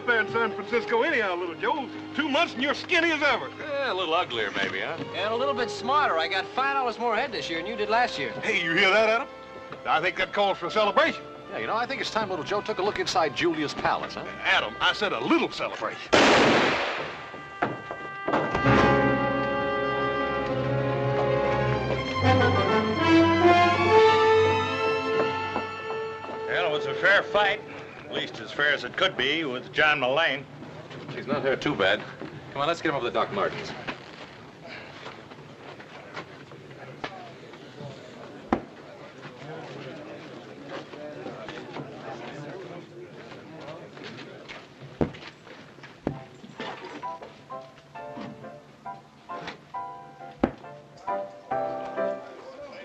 up there in San Francisco anyhow, little Joe? 2 months and you're skinny as ever. Yeah, a little uglier maybe, huh? And a little bit smarter. I got $5 more ahead this year than you did last year. Hey, you hear that, Adam? I think that calls for a celebration. Yeah, you know, I think it's time little Joe took a look inside Julia's palace, huh? Adam, I said a little celebration. Well, it was a fair fight, at least as fair as it could be with John Mullane. She's not hurt too bad. Come on, let's get him over to Doc Martin's.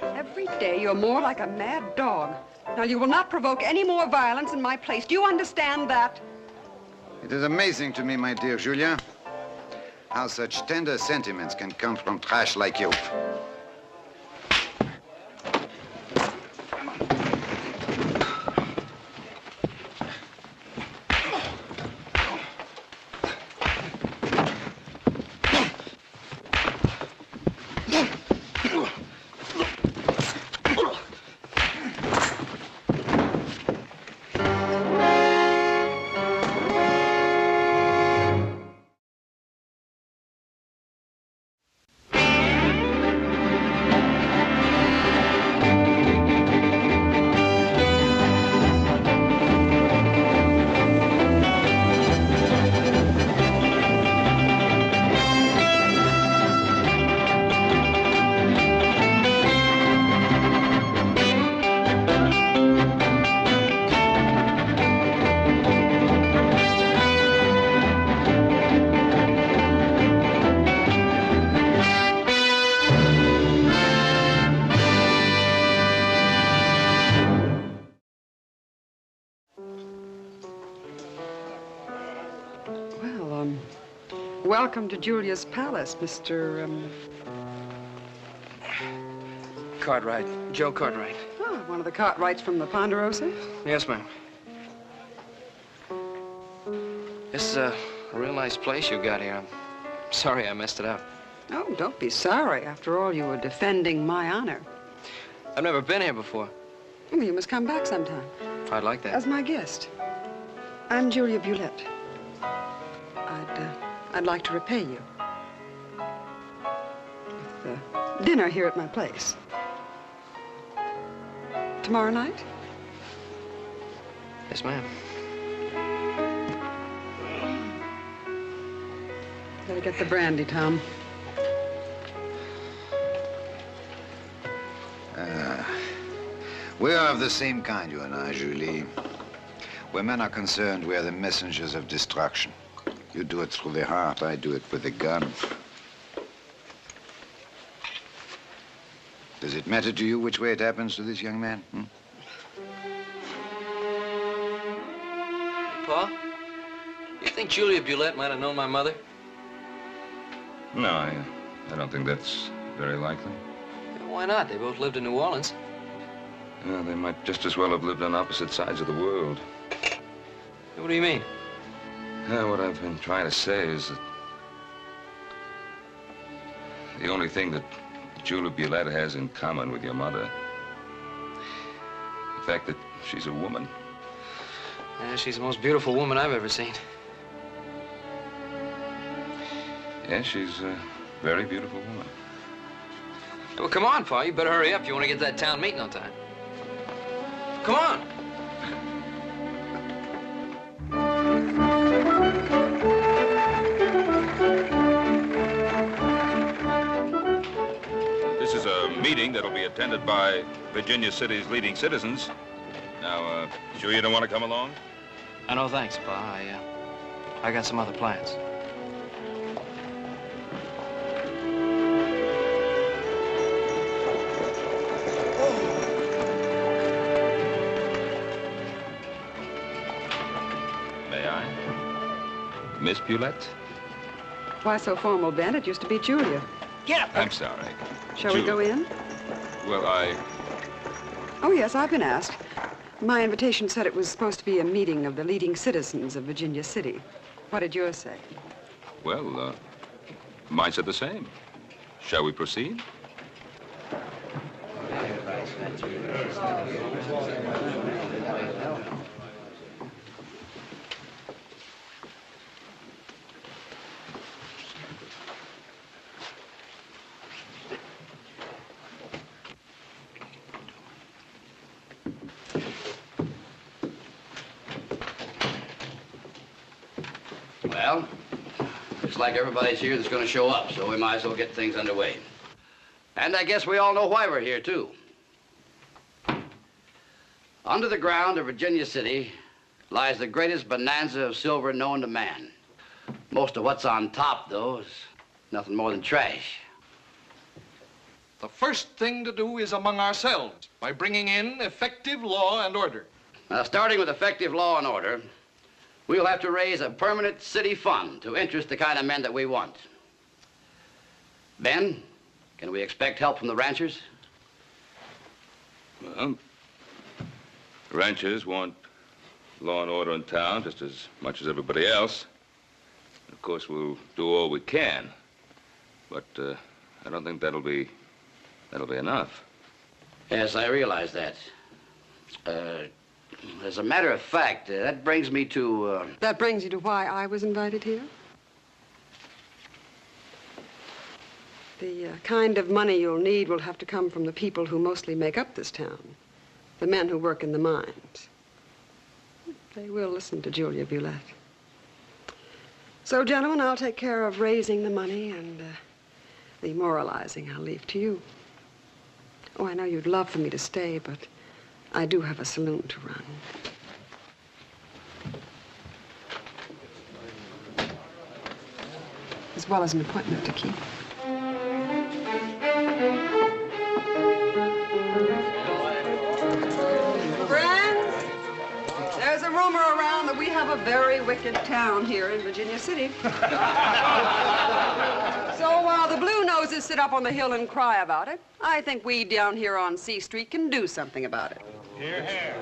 Every day you're more like a mad dog. Now, you will not provoke any more violence in my place. Do you understand that? It is amazing to me, my dear Julia, how such tender sentiments can come from trash like you. Welcome to Julia's palace, Mr. Cartwright. Joe Cartwright. Oh, one of the Cartwrights from the Ponderosa? Yes, ma'am. This is a real nice place you got here. I'm sorry I messed it up. Oh, don't be sorry. After all, you were defending my honor. I've never been here before. Well, you must come back sometime. I'd like that. As my guest. I'm Julia Bulette. I'd like to repay you with dinner here at my place. Tomorrow night? Yes, ma'am. Better get the brandy, Tom. We are of the same kind, you and I, Julie. Where men are concerned, we are the messengers of destruction. You do it through the heart, I do it with the gun. Does it matter to you which way it happens to this young man? Pa, you think Julia Bulette might have known my mother? No, I don't think that's very likely. Why not? They both lived in New Orleans. Well, they might just as well have lived on opposite sides of the world. What do you mean? What I've been trying to say is that the only thing that Julia Bulette has in common with your mother, the fact that she's a woman. Yeah, she's the most beautiful woman I've ever seen. Yeah, she's a very beautiful woman. Well, come on, Pa. You better hurry up if you want to get to that town meeting on time. Come on. This is a meeting that'll be attended by Virginia City's leading citizens. Now, sure you don't want to come along? No, thanks, Pa. I got some other plans. May I? Miss Bulette? Why so formal, Ben? It used to be Julia. Get up! I'm sorry. Shall we go in? Well, Oh, yes, I've been asked. My invitation said it was supposed to be a meeting of the leading citizens of Virginia City. What did yours say? Well, mine said the same. Shall we proceed? Well, looks like everybody's here that's going to show up, so we might as well get things underway. And I guess we all know why we're here, too. Under the ground of Virginia City lies the greatest bonanza of silver known to man. Most of what's on top, though, is nothing more than trash. The first thing to do is among ourselves by bringing in effective law and order. Now, starting with effective law and order, we'll have to raise a permanent city fund to interest the kind of men that we want. Ben, can we expect help from the ranchers? Well, ranchers want law and order in town just as much as everybody else. Of course, we'll do all we can, but I don't think that'll be enough. Yes, I realize that. As a matter of fact, that brings me to... That brings you to why I was invited here? The kind of money you'll need will have to come from the people who mostly make up this town. The men who work in the mines. They will listen to Julia Bulette. So, gentlemen, I'll take care of raising the money, and the moralizing I'll leave to you. Oh, I know you'd love for me to stay, but I do have a saloon to run. As well as an appointment to keep. Friends, there's a rumor around that we have a very wicked town here in Virginia City. So while the Blue Noses sit up on the hill and cry about it, I think we down here on C Street can do something about it. Here, here.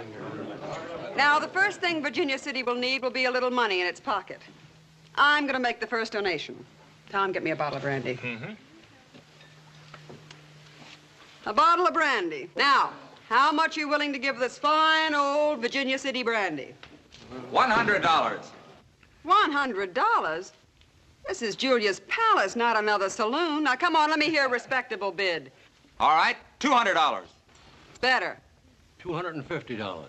Now, the first thing Virginia City will need will be a little money in its pocket. I'm going to make the first donation. Tom, get me a bottle of brandy. Mm-hmm. A bottle of brandy. Now, how much are you willing to give this fine old Virginia City brandy? $100. $100? This is Julia's palace, not another saloon. Now, come on, let me hear a respectable bid. All right, $200. Better. $250.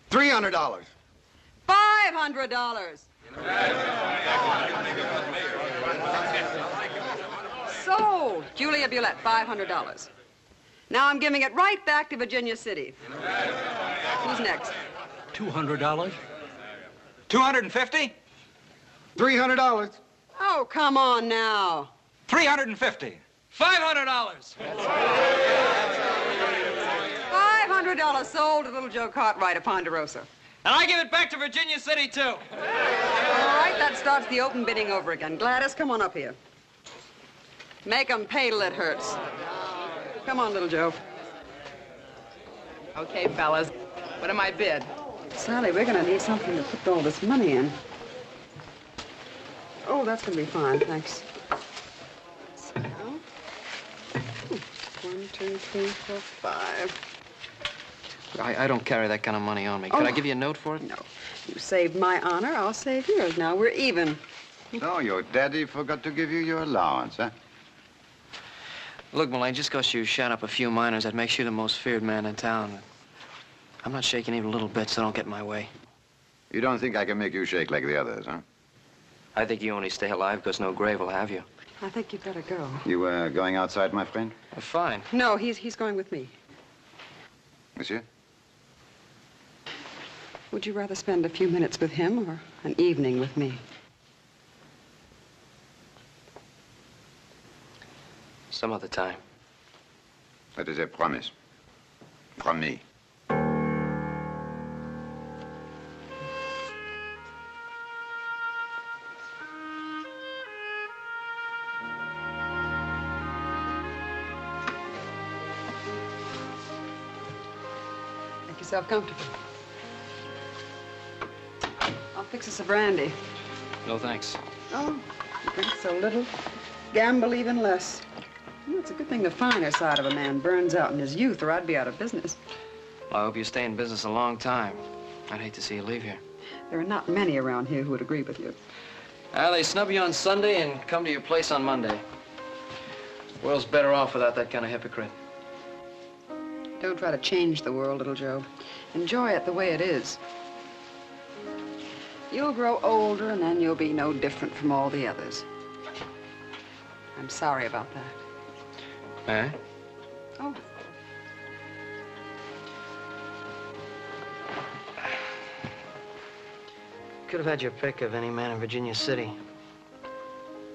$300. $500. Sold. Julia Bulette, $500. Now I'm giving it right back to Virginia City. Who's next? $200. $250. $300. Oh, come on now. $350. $500. $500 sold to little Joe Cartwright of Ponderosa. And I give it back to Virginia City, too. All right, that starts the open bidding over again. Gladys, come on up here. Make 'em pay till it hurts. Come on, little Joe. Okay, fellas. What am I bid? Sally, we're gonna need something to put all this money in. Oh, that's gonna be fine, thanks. So, 1, 2, 3, 4, 5. I don't carry that kind of money on me. Could I give you a note for it? No. You saved my honor, I'll save yours. Now we're even. So your daddy forgot to give you your allowance, huh? Look, Mullane, just because you shot up a few miners, that makes you the most feared man in town. I'm not shaking even a little bit, so don't get in my way. You don't think I can make you shake like the others, huh? I think you only stay alive because no grave will have you. I think you'd better go. You going outside, my friend? Fine. No, he's going with me. Monsieur? Would you rather spend a few minutes with him or an evening with me? Some other time. That is a promise. From me. Make yourself comfortable. Fix us a brandy. No, thanks. Oh, you drink so little, gamble even less. Well, it's a good thing the finer side of a man burns out in his youth, or I'd be out of business. Well, I hope you stay in business a long time. I'd hate to see you leave here. There are not many around here who would agree with you. They snub you on Sunday and come to your place on Monday. The world's better off without that kind of hypocrite. Don't try to change the world, little Joe. Enjoy it the way it is. You'll grow older, and then you'll be no different from all the others. I'm sorry about that. Eh? Oh. Could have had your pick of any man in Virginia City.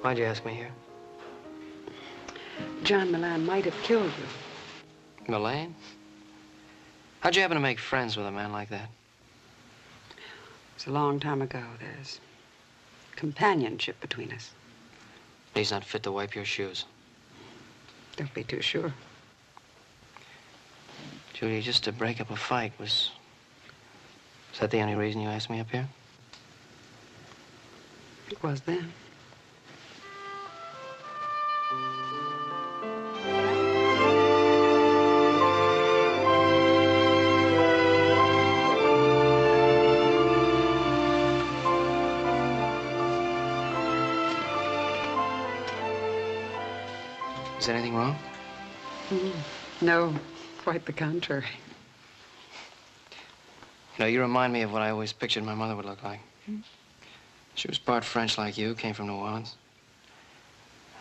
Why'd you ask me here? John Milan might have killed you. Milan? How'd you happen to make friends with a man like that? It's a long time ago. There's companionship between us. He's not fit to wipe your shoes. Don't be too sure. Julia, just to break up a fight was that the only reason you asked me up here? It was then. Is anything wrong? No, quite the contrary. You know, you remind me of what I always pictured my mother would look like. She was part French like you, came from New Orleans.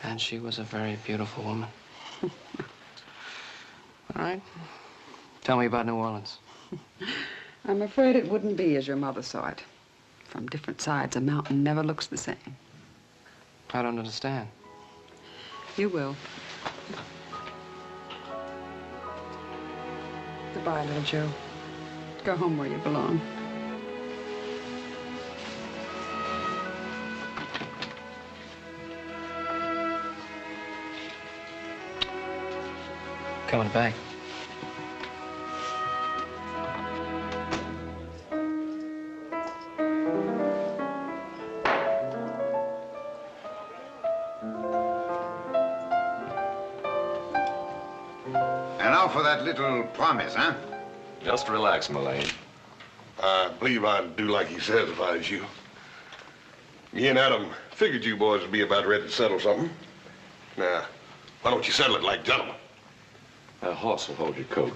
And she was a very beautiful woman. All right. Tell me about New Orleans. I'm afraid it wouldn't be as your mother saw it. From different sides, a mountain never looks the same. I don't understand. You will. Goodbye, little Joe. Go home where you belong. Coming back. And now for that little promise, huh? Just relax, Mullane. I believe I'd do like he says if I was you. Me and Adam figured you boys would be about ready to settle something. Now, why don't you settle it like gentlemen? A horse will hold your coat.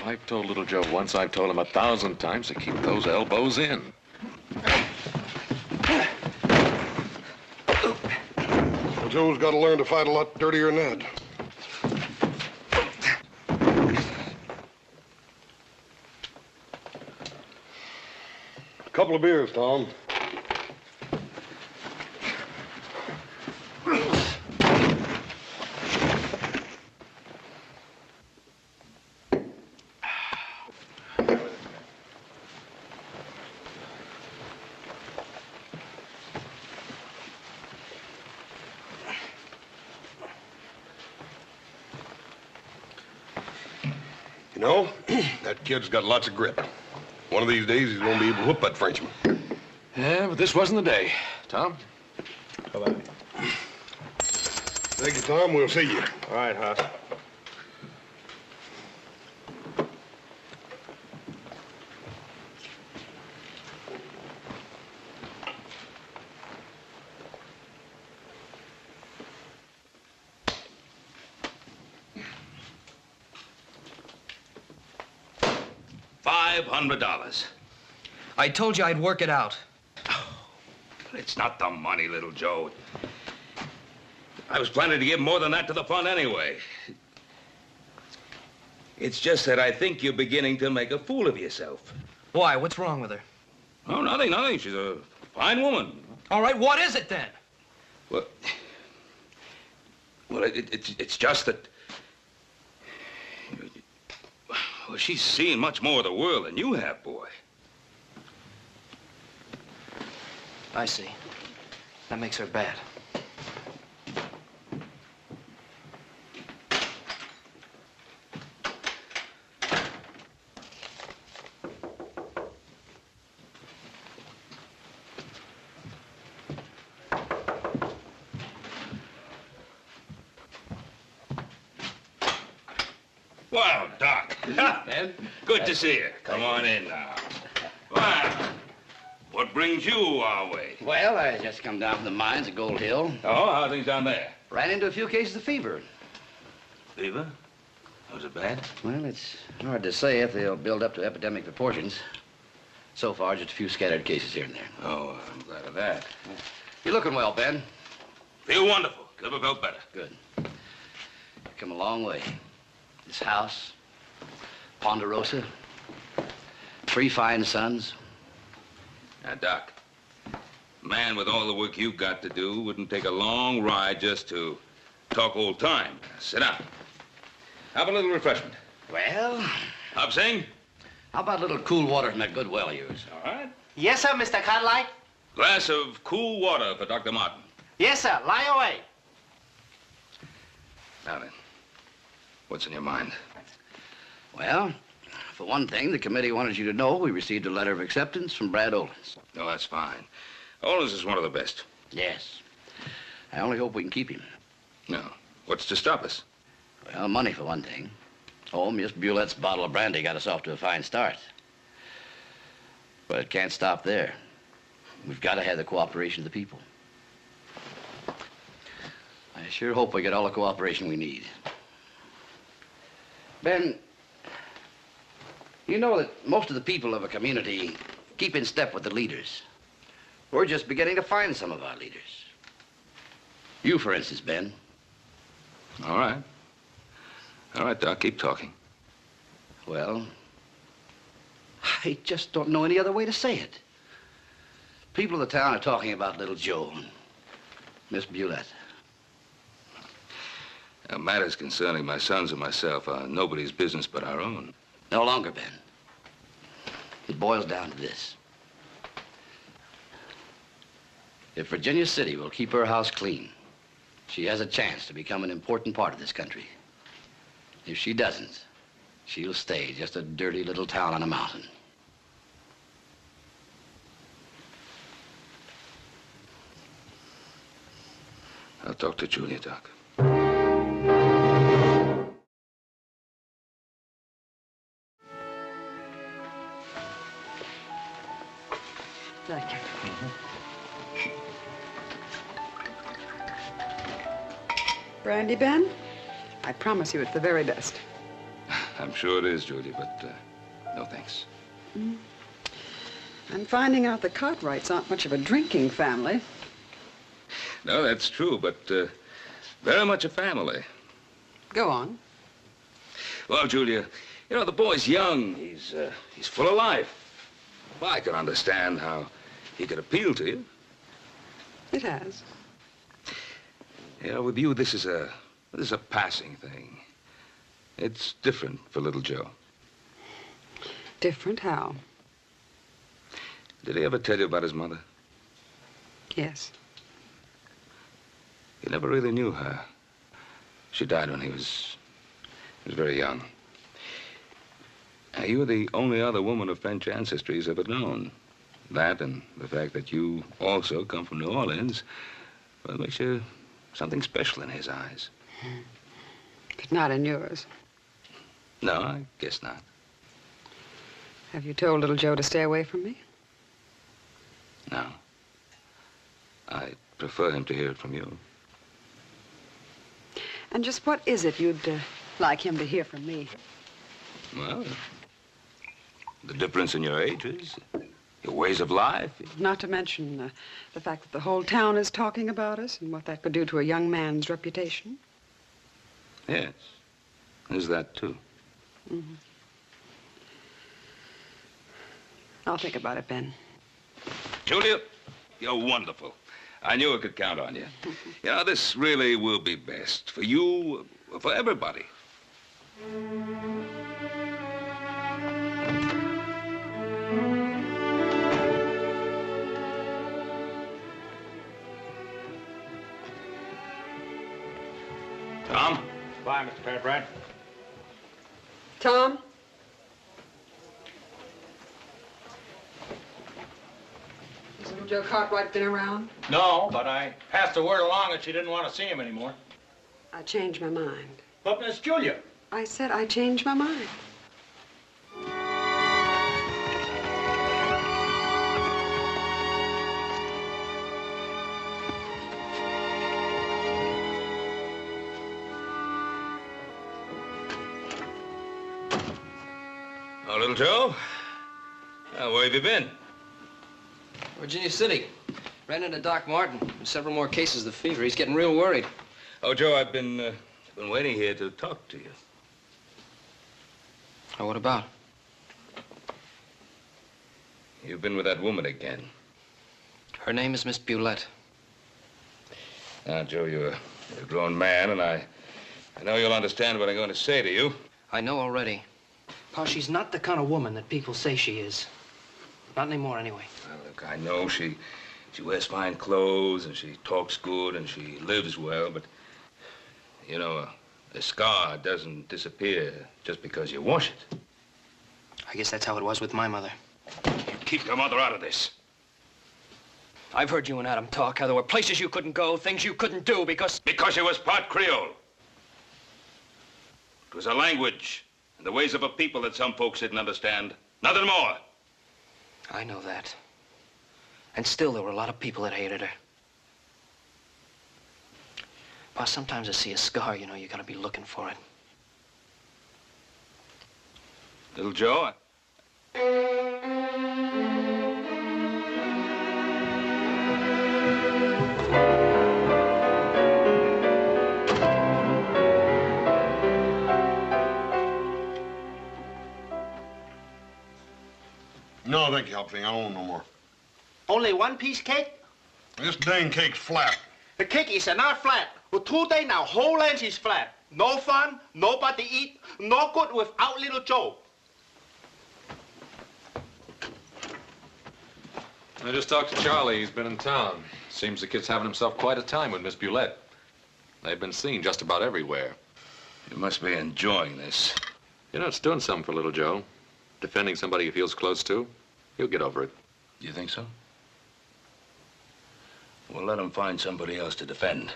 I've told little Joe once, I've told him 1,000 times to keep those elbows in. Well, Joe's got to learn to fight a lot dirtier than that. A couple of beers, Tom. You know, that kid's got lots of grit. One of these days, he's gonna be able to whoop that Frenchman. Yeah, but this wasn't the day. Tom? Bye-bye. Thank you, Tom. We'll see you. All right, Hoss. $500. I told you I'd work it out. But it's not the money, little Joe. I was planning to give more than that to the fund anyway. It's just that I think you're beginning to make a fool of yourself. Why? What's wrong with her? Oh, nothing, nothing. She's a fine woman. All right, what is it then? Well, it's just that... Well, she's seen much more of the world than you have, boy. I see. That makes her bad. Well, Doc. Ben? Good to see you. Come on in now. Well, what brings you our way? Well, I just come down from the mines at Gold Hill. Oh, how are things down there? Ran into a few cases of fever. Fever? Was it bad? Well, it's hard to say if they'll build up to epidemic proportions. So far, just a few scattered cases here and there. Oh, I'm glad of that. You're looking well, Ben. Feel wonderful. Never felt better. Good. You've come a long way. This house, Ponderosa, 3 fine sons. Now, Doc, a man with all the work you've got to do wouldn't take a long ride just to talk old time. Sit down. Have a little refreshment. Well, Hop Sing? how about a little cool water from that good well of yours? All right. Yes, sir, Mr. Cartwright. Glass of cool water for Dr. Martin. Yes, sir. Lie away. Now then, what's in your mind? Well, for one thing, the committee wanted you to know we received a letter of acceptance from Brad Olins. No, that's fine. Olins is one of the best. Yes. I only hope we can keep him. No. What's to stop us? Well, money for one thing. Oh, Miss Bulette's bottle of brandy got us off to a fine start. But it can't stop there. We've got to have the cooperation of the people. I sure hope we get all the cooperation we need. Ben, you know that most of the people of a community keep in step with the leaders. We're just beginning to find some of our leaders. You, for instance, Ben. All right. All right, Doc, keep talking. Well, I just don't know any other way to say it. People of the town are talking about little Joe and Miss Bulette. Now, matters concerning my sons and myself are nobody's business but our own. No longer, Ben. It boils down to this. If Virginia City will keep her house clean, she has a chance to become an important part of this country. If she doesn't, she'll stay just a dirty little town on a mountain. I'll talk to Julia, Doc. Thank you. Brandy, Ben? I promise you it's the very best. I'm sure it is, Julia, but no thanks. I'm finding out the Cartwrights aren't much of a drinking family. No, that's true, but very much a family. Go on. Well, Julia, you know, the boy's young. He's full of life. Well, I can understand how he could appeal to you. It has. You know, with you, this is a passing thing. It's different for little Joe. Different how? Did he ever tell you about his mother? Yes. He never really knew her. She died when he was very young. Now, you were the only other woman of French ancestry he's ever known. That and the fact that you also come from New Orleans, well, makes you something special in his eyes. But not in yours. No, I guess not. Have you told little Joe to stay away from me? No. I prefer him to hear it from you. And just what is it you'd like him to hear from me? Well, the difference in your ages, your ways of life. Not to mention the fact that the whole town is talking about us and what that could do to a young man's reputation. Yes, there's that, too. Mm-hmm. I'll think about it, Ben. Julia, you're wonderful. I knew I could count on you. You know, this really will be best for you, for everybody. Tom? Bye, Mr. Cartwright. Tom? Has little Joe Cartwright been around? No, but I passed the word along that she didn't want to see him anymore. I changed my mind. But Miss Julia. I said I changed my mind. Oh, little Joe. Where have you been? Virginia City. Ran into Doc Martin. Several more cases of the fever. He's getting real worried. Oh, Joe, I've been waiting here to talk to you. Oh, what about? You've been with that woman again. Her name is Miss Bulette. Now, Joe, you're a grown man, and I know you'll understand what I'm going to say to you. I know already. Pa, she's not the kind of woman that people say she is. Not anymore, anyway. Well, look, I know she wears fine clothes, and she talks good, and she lives well, but, you know, a scar doesn't disappear just because you wash it. I guess that's how it was with my mother. Keep your mother out of this. I've heard you and Adam talk, how there were places you couldn't go, things you couldn't do because... Because she was part Creole. It was a language and the ways of a people that some folks didn't understand. Nothing more. I know that. And still, there were a lot of people that hated her. Pa, sometimes I see a scar, you know, you gotta be looking for it. Little Joe, No, thank you, Hopsing. I don't want no more. Only one piece cake? This dang cake's flat. The cake is not flat. For 2 days now, whole length is flat. No fun, nobody eat, no good without little Joe. I just talked to Charlie. He's been in town. Seems the kid's having himself quite a time with Miss Bulette. They've been seen just about everywhere. you must be enjoying this. You know, it's doing something for little Joe. Defending somebody he feels close to. He'll get over it. You think so? Well, let him find somebody else to defend.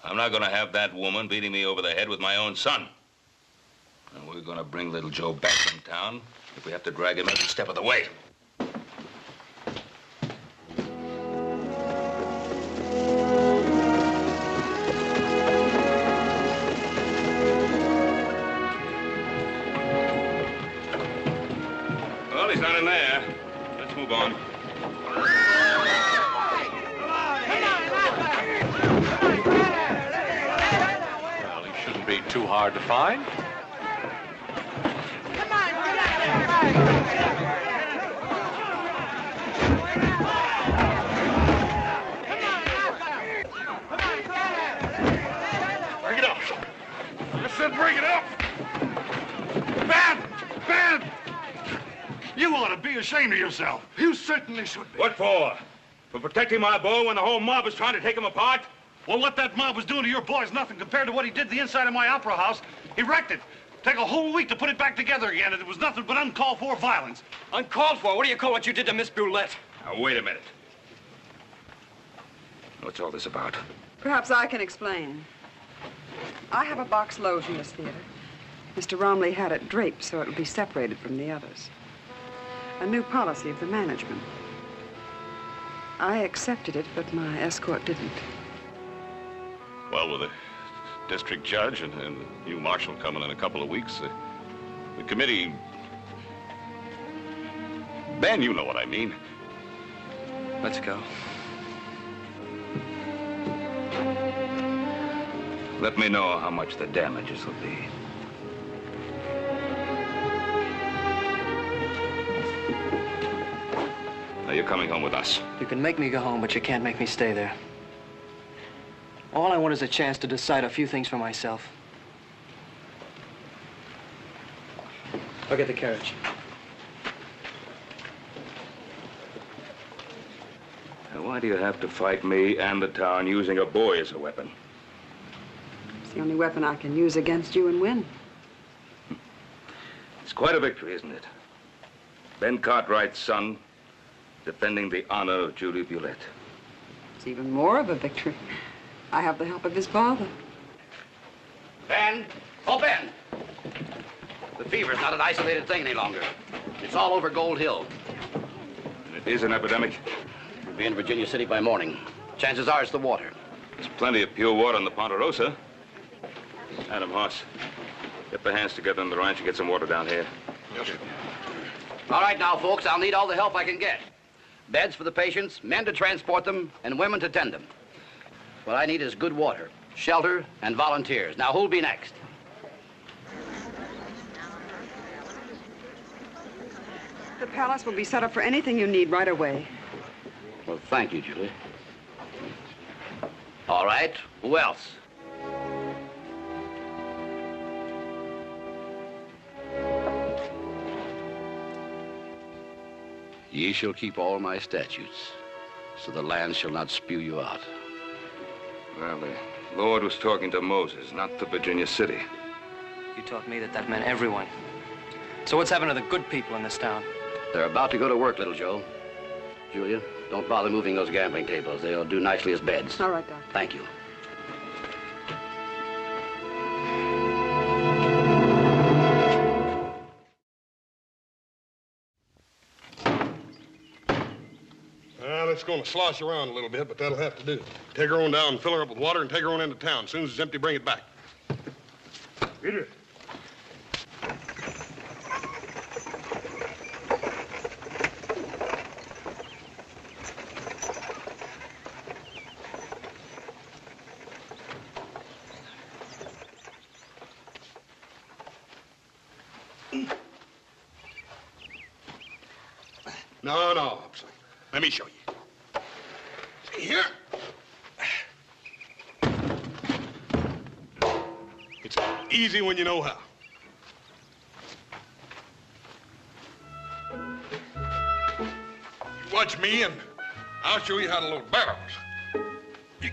I'm not going to have that woman beating me over the head with my own son. And we're going to bring little Joe back from town if we have to drag him every step of the way. Well, he's not in there. Let's move on. Well, he shouldn't be too hard to find. Bring it up. I said bring it up. Ben! Ben! You ought to be ashamed of yourself. You certainly should be. What for? For protecting my boy when the whole mob was trying to take him apart? Well, what that mob was doing to your boy is nothing compared to what he did to the inside of my opera house. He wrecked it. Take a whole week to put it back together again, and it was nothing but uncalled for violence. Uncalled for? What do you call what you did to Miss Bulette? Now, wait a minute. What's all this about? Perhaps I can explain. I have a box loge in this theater. Mr. Romley had it draped so it would be separated from the others. A new policy of the management. I accepted it, but my escort didn't. Well, with the district judge and the new marshal coming in a couple of weeks, the committee... Ben, you know what I mean. Let's go. Let me know how much the damages will be. you're coming home with us. You can make me go home, but you can't make me stay there. All I want is a chance to decide a few things for myself. I'll get the carriage. Now, why do you have to fight me and the town using a boy as a weapon? It's the only weapon I can use against you and win. It's quite a victory, isn't it? Ben Cartwright's son defending the honor of Julia Bulette. It's even more of a victory. I have the help of his father. Ben! Oh, Ben! The fever's not an isolated thing any longer. It's all over Gold Hill. And it is an epidemic. We'll be in Virginia City by morning. Chances are it's the water. There's plenty of pure water on the Ponderosa. Adam Hoss, get the hands together on the ranch and get some water down here. Yes, sir. All right now, folks, I'll need all the help I can get. Beds for the patients, men to transport them, and women to tend them. What I need is good water, shelter, and volunteers. Now, who'll be next? The palace will be set up for anything you need right away. Well, thank you, Julie. All right, who else? Ye shall keep all my statutes, so the land shall not spew you out. Well, the Lord was talking to Moses, not to Virginia City. You taught me that that meant everyone. So what's happened to the good people in this town? They're about to go to work, little Joe. Julia, don't bother moving those gambling tables. They'll do nicely as beds. All right, Doc. Thank you. Well, it's going to slosh around a little bit, but that'll have to do. Take her on down and fill her up with water and take her on into town. As soon as it's empty, bring it back. Peter. No, Hobson. Let me show you. See here? It's easy when you know how. You watch me and I'll show you how to load barrels. You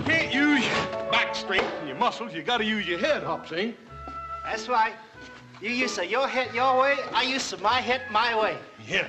can't use your back strength and your muscles. You got to use your head, Hobson. That's right. You use your head your way, I use my head my way. Yeah.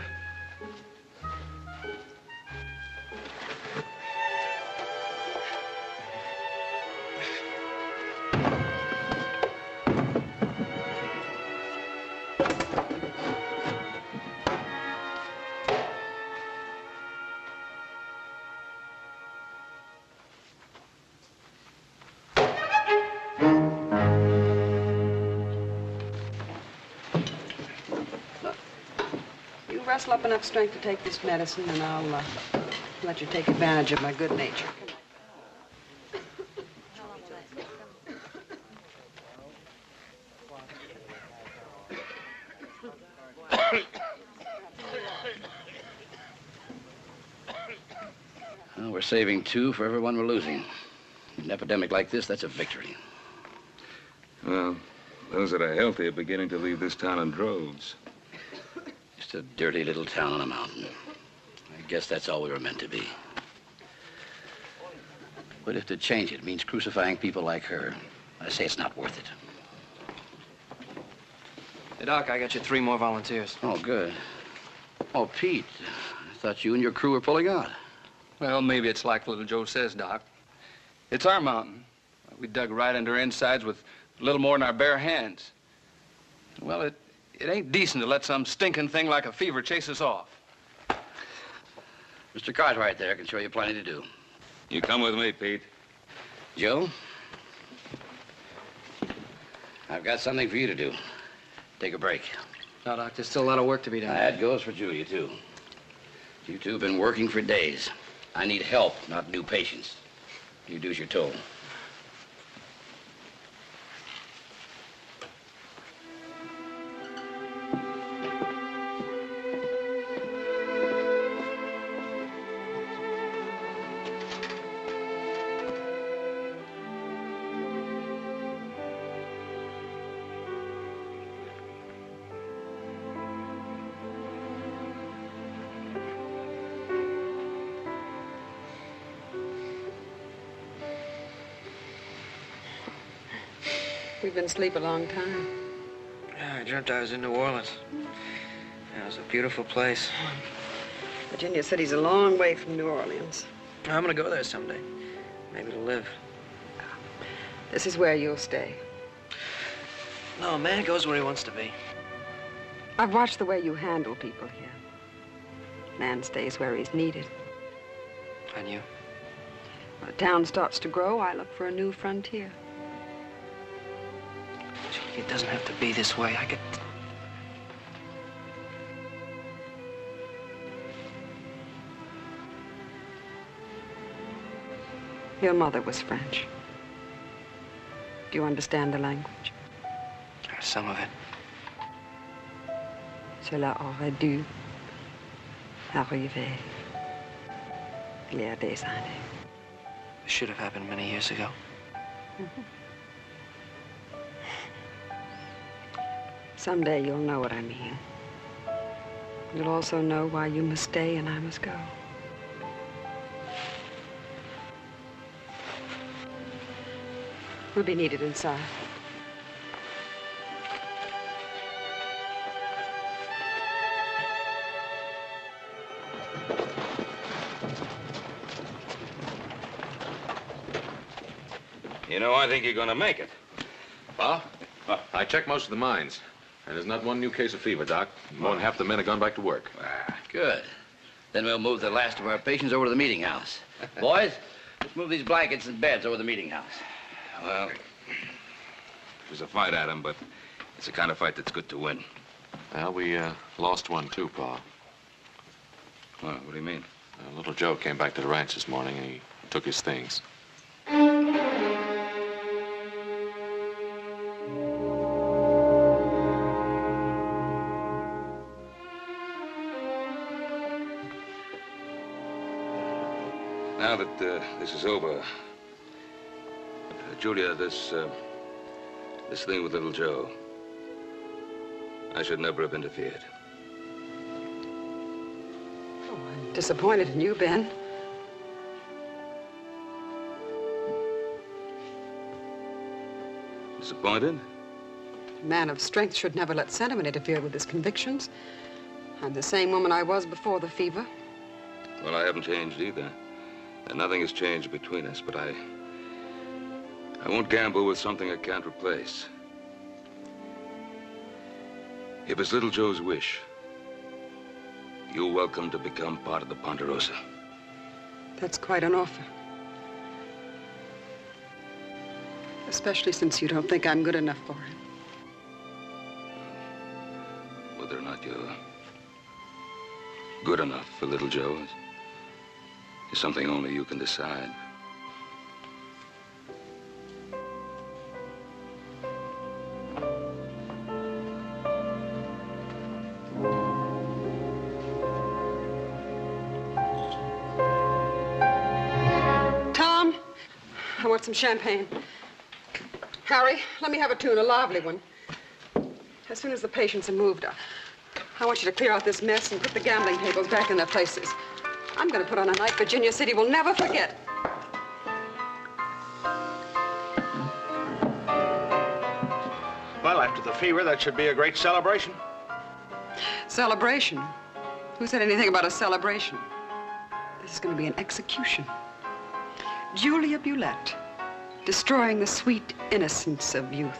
Wrestle up enough strength to take this medicine, and I'll let you take advantage of my good nature. Well, we're saving 2 for everyone we're losing. An epidemic like this, that's a victory. Well, those that are healthy are beginning to leave this town in droves. Just a dirty little town on a mountain. I guess that's all we were meant to be. But if to change it means crucifying people like her, I say it's not worth it. Hey, Doc, I got you 3 more volunteers. Oh, good. Oh, Pete, I thought you and your crew were pulling out. Well, maybe it's like little Joe says, Doc. It's our mountain. We dug right into her insides with a little more than our bare hands. Well, it ain't decent to let some stinking thing like a fever chase us off. Mr. Cartwright there can show you plenty to do. You come with me, Pete. Joe, I've got something for you to do. Take a break. No, Doc, there's still a lot of work to be done. That goes for Julia, too. You two have been working for days. I need help, not new patients. You do as you're told. You've been asleep a long time. Yeah, I dreamt I was in New Orleans. Yeah, it was a beautiful place. Virginia City's a long way from New Orleans. I'm gonna go there someday. Maybe to live. This is where you'll stay. No, a man goes where he wants to be. I've watched the way you handle people here. Man stays where he's needed. And you? When the town starts to grow, I look for a new frontier. Julia, it doesn't have to be this way. I could... Your mother was French. Do you understand the language? Some of it. Cela aurait dû arriver il y a des années. It should have happened many years ago. Someday you'll know what I mean. You'll also know why you must stay and I must go. We'll be needed inside. You know, I think you're gonna make it. Pa? I checked most of the mines, and there's not one new case of fever, Doc. More than half the men have gone back to work. Good. Then we'll move the last of our patients over to the meeting house. Boys, let's move these blankets and beds over to the meeting house. Well, it was a fight, Adam, but it's the kind of fight that's good to win. Well, we lost one, too, Pa. What do you mean? Little Joe came back to the ranch this morning, and he took his things. Now that this is over, Julia, this thing with little Joe, I should never have interfered. Oh, I'm disappointed in you, Ben. Disappointed? A man of strength should never let sentiment interfere with his convictions. I'm the same woman I was before the fever. Well, I haven't changed either. And nothing has changed between us, but I won't gamble with something I can't replace. If it's little Joe's wish, you're welcome to become part of the Ponderosa. That's quite an offer. Especially since you don't think I'm good enough for him. Whether or not you're good enough for little Joe is something only you can decide. Tom, I want some champagne. Harry, let me have a tune, a lively one. As soon as the patients are moved, I want you to clear out this mess and put the gambling tables back in their places. I'm going to put on a night Virginia City will never forget. Well, after the fever, that should be a great celebration. Celebration? Who said anything about a celebration? This is going to be an execution. Julia Bulette, destroying the sweet innocence of youth.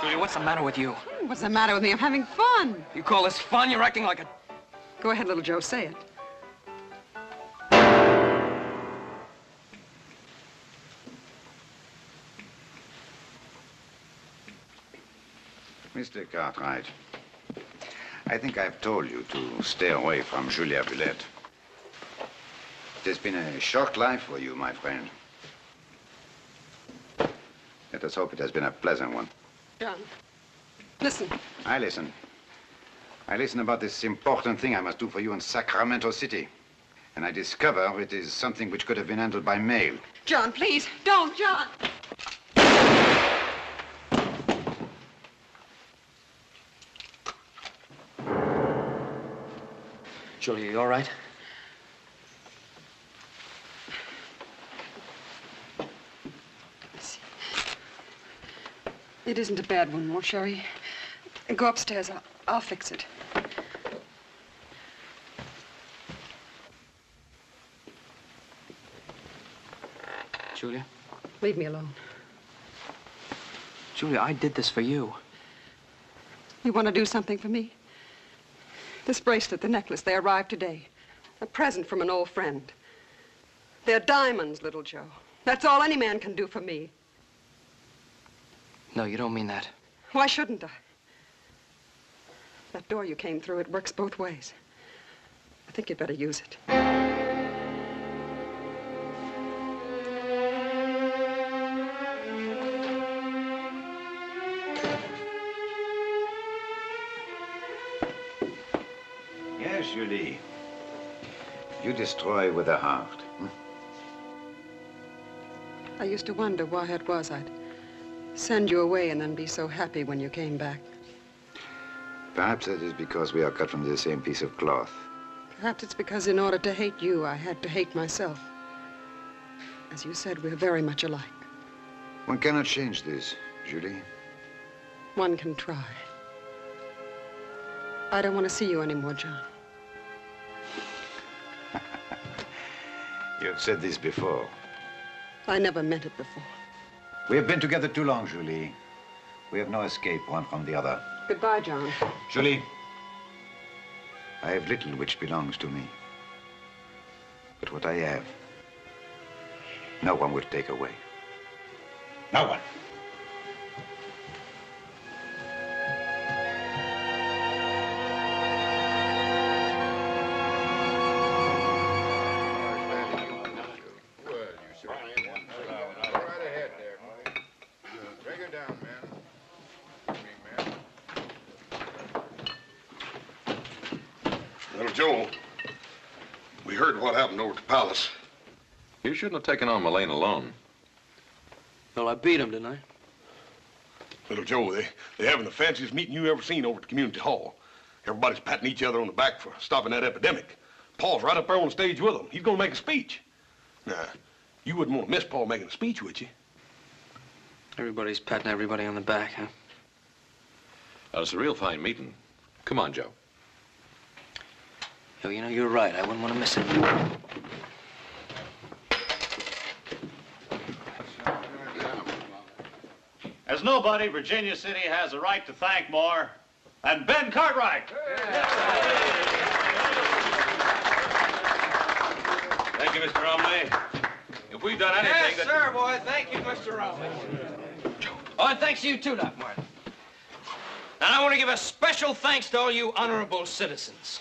Julia, what's the matter with you? What's the matter with me? I'm having fun. You call this fun? You're acting like a... Go ahead, little Joe, say it. Mr. Cartwright, I think I've told you to stay away from Julia Bulette. It has been a short life for you, my friend. Let us hope it has been a pleasant one. John, listen. I listen. I listen about this important thing I must do for you in Sacramento City. And I discover it is something which could have been handled by mail. John, please, don't, John. Julia, you all right? It isn't a bad one, more, Sherry. Go upstairs. I'll fix it. Julia? Leave me alone. Julia, I did this for you. You want to do something for me? This bracelet, the necklace, they arrived today. A present from an old friend. They're diamonds, little Joe. That's all any man can do for me. No, you don't mean that. Why shouldn't I? That door you came through, it works both ways. I think you'd better use it. Yes, Julie. You destroy with a heart. I used to wonder why it was I'd send you away and then be so happy when you came back. Perhaps it is because we are cut from the same piece of cloth. Perhaps it's because in order to hate you, I had to hate myself. As you said, we're very much alike. One cannot change this, Julie. One can try. I don't want to see you anymore, John. You have said this before. I never meant it before. We have been together too long, Julie. We have no escape one from the other. Goodbye, John. Julie, I have little which belongs to me. But what I have, no one will take away. No one. Little Joe, we heard what happened over at the palace. You shouldn't have taken on Mullane alone. Well, I beat him, didn't I? Little Joe, they're having the fanciest meeting you ever seen over at the community hall. Everybody's patting each other on the back for stopping that epidemic. Paul's right up there on the stage with them. He's gonna make a speech. Now, you wouldn't want to miss Paul making a speech, would you? Everybody's patting everybody on the back, huh? Well, it's a real fine meeting. Come on, Joe. Yo, you know, you're right. I wouldn't want to miss it. As nobody, Virginia City has a right to thank more than Ben Cartwright. Thank you, Mr. Romley. If we've done anything Yes, sir, boy. Thank you, Mr. Romley. Oh, and thanks to you, too, Doc Martin. And I want to give a special thanks to all you honorable citizens.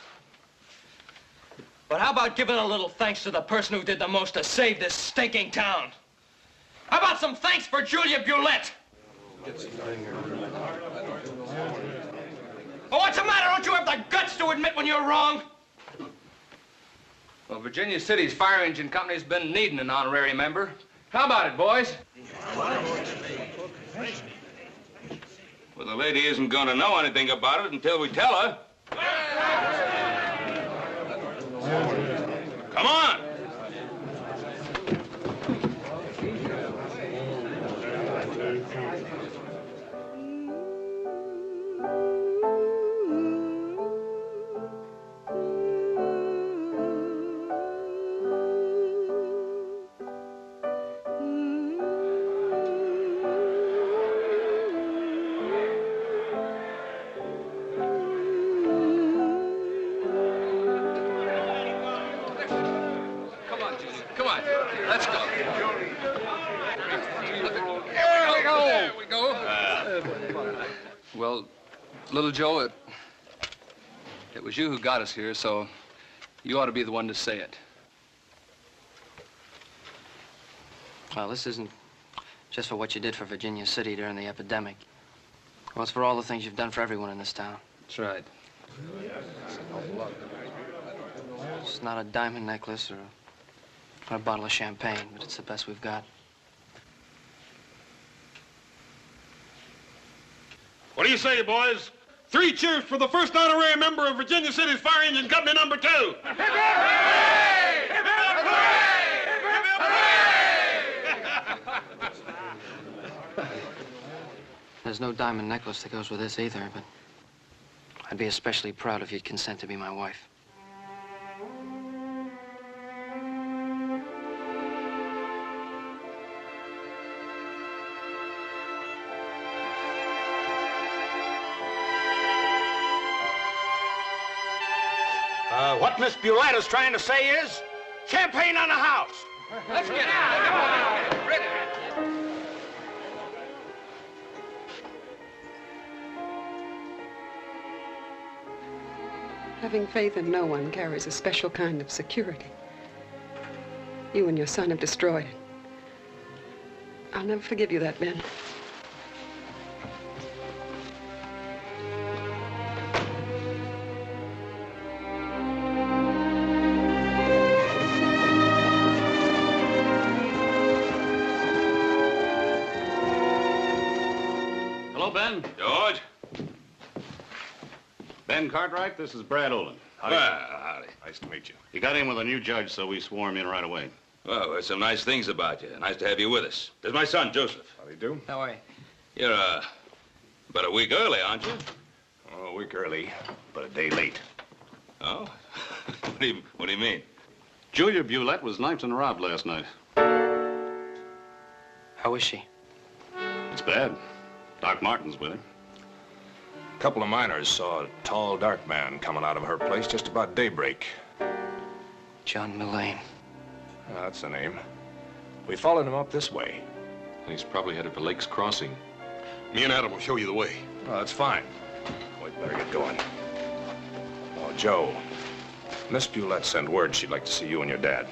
But how about giving a little thanks to the person who did the most to save this stinking town? How about some thanks for Julia Bulette? Well, what's the matter? Don't you have the guts to admit when you're wrong? Well, Virginia City's fire engine company's been needing an honorary member. How about it, boys? Well, the lady isn't going to know anything about it until we tell her. Come on. Little Joe, it was you who got us here, so you ought to be the one to say it. Well, this isn't just for what you did for Virginia City during the epidemic. Well, it's for all the things you've done for everyone in this town. That's right. It's not a diamond necklace or a bottle of champagne, but it's the best we've got. What do you say, boys? 3 cheers for the first honorary member of Virginia City's Fire Engine Company #2. There's no diamond necklace that goes with this either, but I'd be especially proud if you'd consent to be my wife. What Miss Bulette is trying to say is, champagne on the house. Let's get out. Come on. Ready. Having faith in no one carries a special kind of security. You and your son have destroyed it. I'll never forgive you that, Ben. Hello, Ben. George? Ben Cartwright, this is Brad Olin. Howdy. Howdy. Nice to meet you. You got in with a new judge, so we swore him in right away. Well, there's some nice things about you. Nice to have you with us. There's my son, Joseph. How do you do? How are you? You're, about a week early, aren't you? Oh, a week early, but a day late. Oh? What do you mean? Julia Bulette was knifed and robbed last night. How is she? It's bad. Doc Martin's with her. A couple of miners saw a tall, dark man coming out of her place just about daybreak. John Mullane. That's the name. We followed him up this way. And he's probably headed for Lake's Crossing. Me and Adam will show you the way. Oh, that's fine. We'd better get going. Oh, Joe, Miss Bulette sent word she'd like to see you and your dad.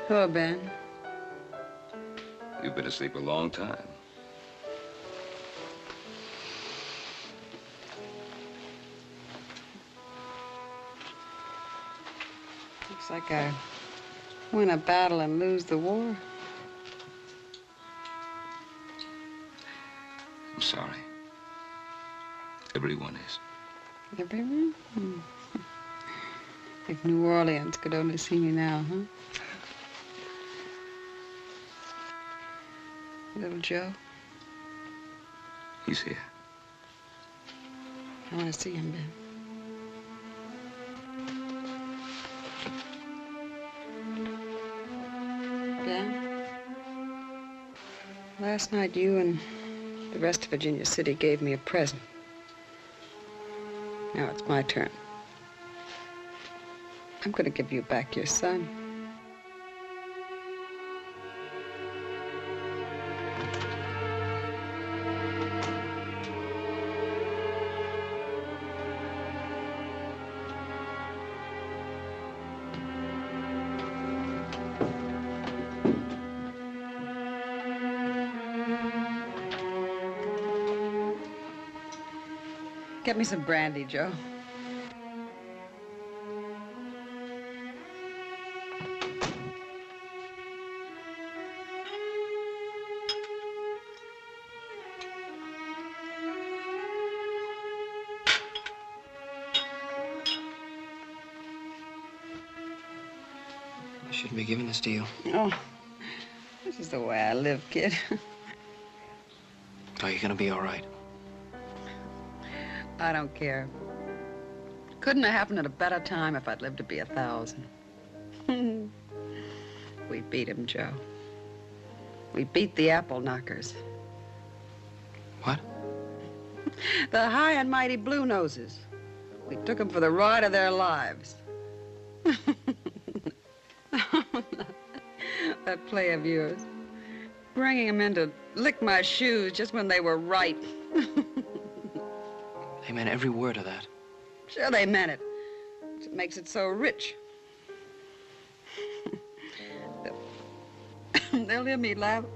Hello, Ben. You've been asleep a long time. Looks like I win a battle and lose the war. I'm sorry. Everyone is. Everyone? If New Orleans could only see me now, huh? Little Joe? He's here. I want to see him, Ben. Ben? Last night, you and the rest of Virginia City gave me a present. Now it's my turn. I'm going to give you back your son. Get me some brandy, Joe. I shouldn't be giving this to you. Oh, this is the way I live, kid. Are you gonna be all right? I don't care. Couldn't have happened at a better time if I'd lived to be 1,000. We beat him, Joe. We beat the apple knockers. What? The high and mighty Blue Noses. We took them for the ride of their lives. That play of yours. Bringing them in to lick my shoes just when they were right. They meant every word of that. Sure they meant it. It makes it so rich. They'll hear me laughing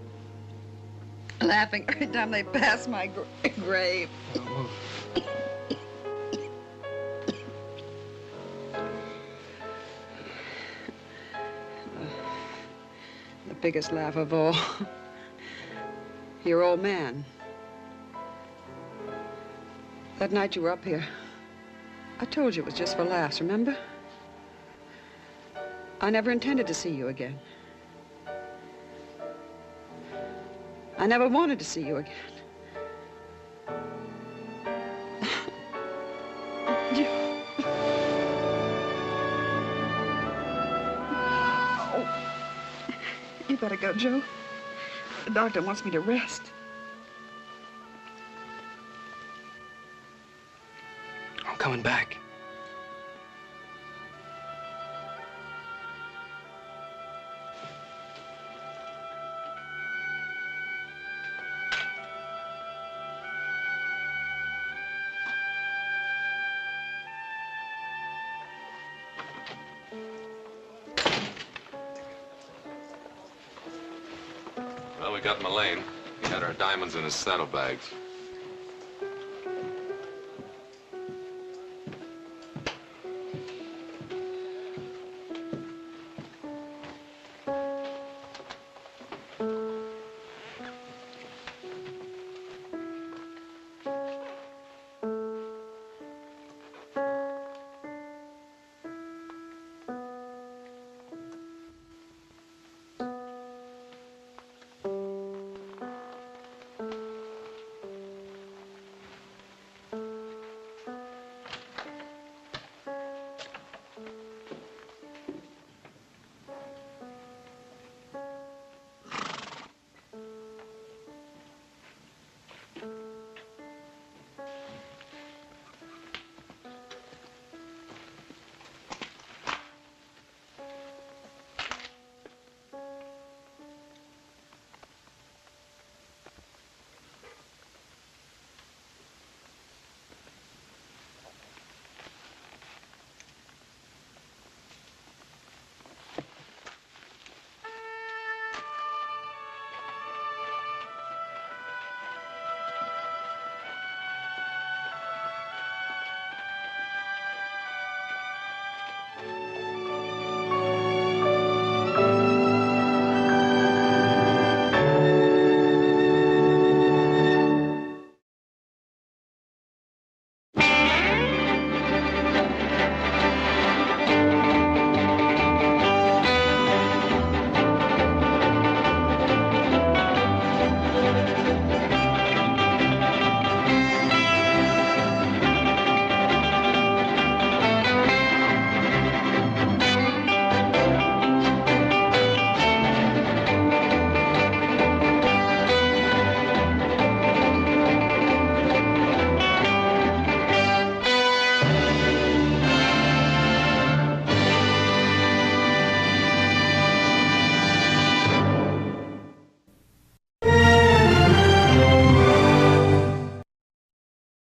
every time they pass my grave. The biggest laugh of all. Your old man. That night you were up here, I told you it was just for laughs, remember? I never intended to see you again. I never wanted to see you again. Oh. You better go, Joe. The doctor wants me to rest. I'm coming back. Well, we got Mullane. He had our diamonds in his saddlebags.